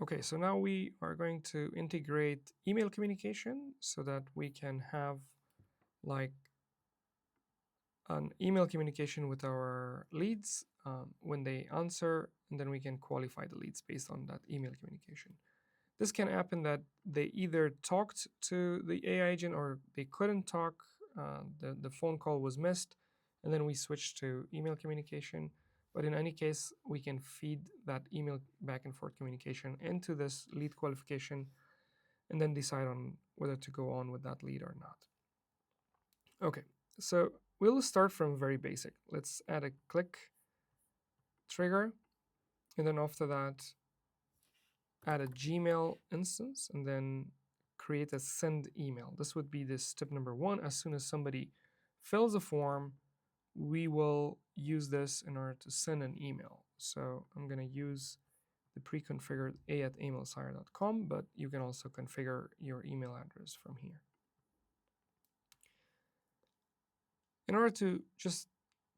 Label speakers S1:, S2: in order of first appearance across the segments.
S1: Okay, so now we are going to integrate email communication so that we can have like an email communication with our leads when they answer, and then we can qualify the leads based on that email communication. This can happen that they either talked to the AI agent or they couldn't talk, the phone call was missed, and then we switch to email communication. But in any case, we can feed that email back and forth communication into this lead qualification and then decide on whether to go on with that lead or not. Okay, so we'll start from very basic. Let's add a click trigger, and then after that, add a Gmail instance, and then create a send email. This would be the step number one. As soon as somebody fills a form, we will use this in order to send an email. So I'm going to use the pre-configured a@emailsire.com, but you can also configure your email address from here. In order to just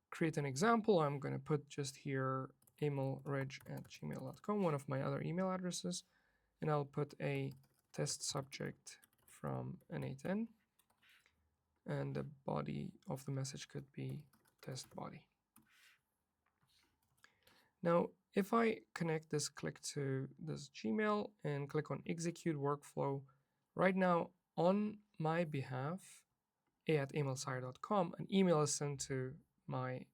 S1: create an example, I'm going to put just here emailreg@gmail.com, one of my other email addresses, and I'll put a test subject from n8n, and the body of the message could be test body. Now, if I connect this click to this Gmail and click on execute workflow, right now on my behalf, a@emailsire.com, an email is sent to my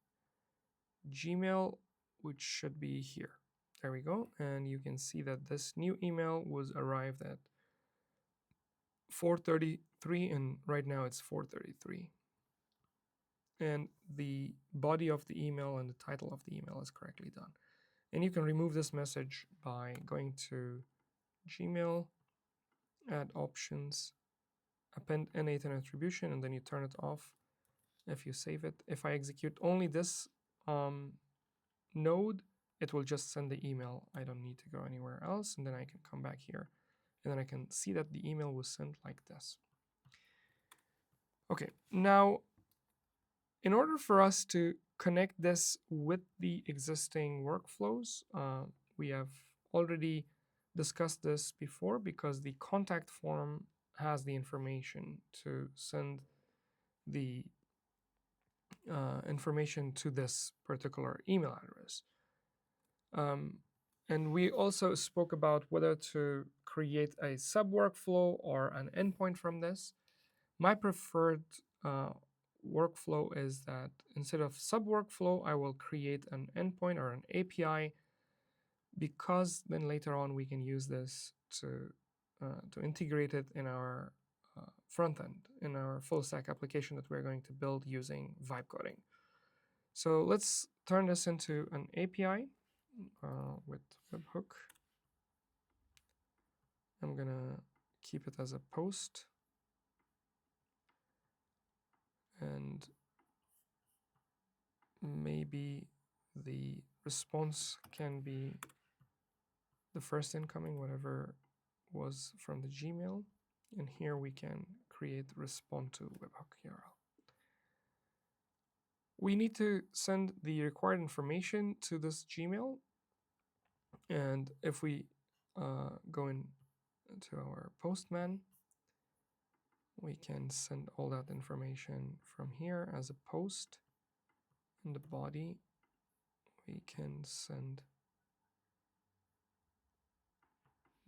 S1: Gmail, which should be here. There we go. And you can see that this new email was arrived at 4:33, and right now it's 4:33. And the body of the email and the title of the email is correctly done. And you can remove this message by going to Gmail, add options, append n8n attribution, and then you turn it off if you save it. If I execute only this node, it will just send the email. I don't need to go anywhere else, and then I can come back here, and then I can see that the email was sent like this. Okay, now in order for us to connect this with the existing workflows, we have already discussed this before because the contact form has the information to send the information to this particular email address. And we also spoke about whether to create a sub workflow or an endpoint from this. My preferred workflow is that instead of sub workflow, I will create an endpoint or an API, because then later on we can use this to integrate it in our front end, in our full stack application that we're going to build using vibe coding. So let's turn this into an API with webhook. I'm gonna keep it as a post, and maybe the response can be the first incoming, whatever was from the Gmail. And here we can create respond to webhook URL. We need to send the required information to this Gmail. And if we go into our Postman, we can send all that information from here as a post. In the body, we can send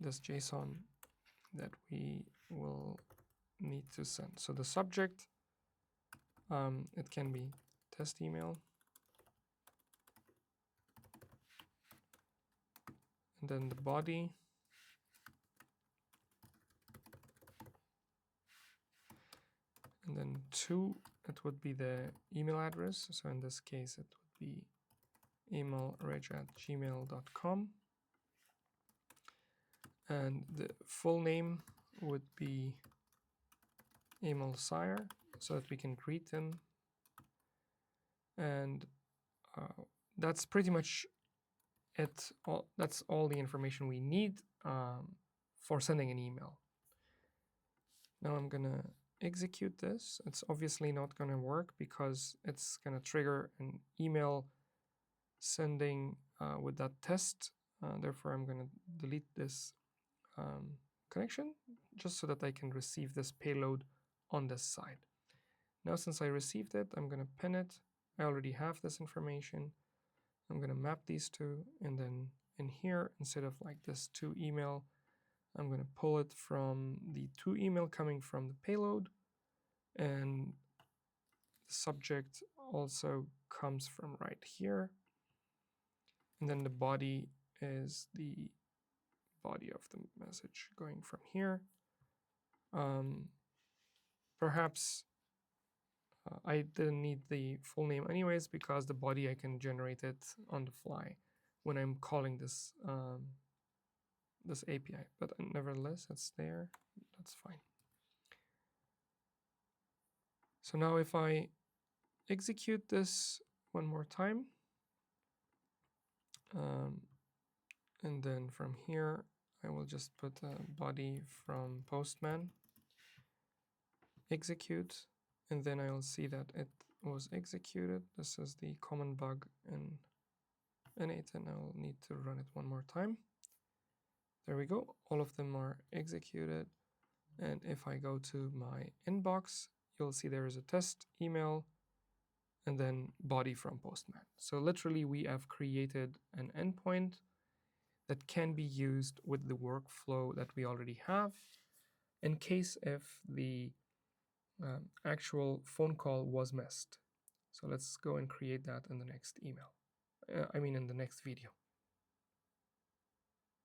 S1: this JSON that we will need to send. So the subject, it can be test email. And then the body, and then to, it would be the email address. So in this case, it would be emailreg@gmail.com. And the full name would be ElevenLabs, so that we can greet them. And that's pretty much it. That's all the information we need for sending an email. Now I'm gonna execute this. It's obviously not gonna work because it's gonna trigger an email sending with that test Therefore, I'm going to delete this connection just so that I can receive this payload on this side. Now, since I received it, I'm going to pin it. I already have this information. I'm going to map these two, and then in here, instead of like this to email, I'm going to pull it from the to email coming from the payload, and the subject also comes from right here. And then the body is the body of the message going from here. Perhaps I didn't need the full name anyways, because the body I can generate it on the fly when I'm calling this this API. But nevertheless, it's there. That's fine. So now if I execute this one more time, and then from here, I will just put a body from Postman, execute, and then I will see that it was executed. This is the common bug in n8n. I will need to run it one more time. There we go. All of them are executed. And if I go to my inbox, you'll see there is a test email and then body from Postman. So literally we have created an endpoint that can be used with the workflow that we already have in case if the actual phone call was missed. So let's go and create that in the next email. In the next video.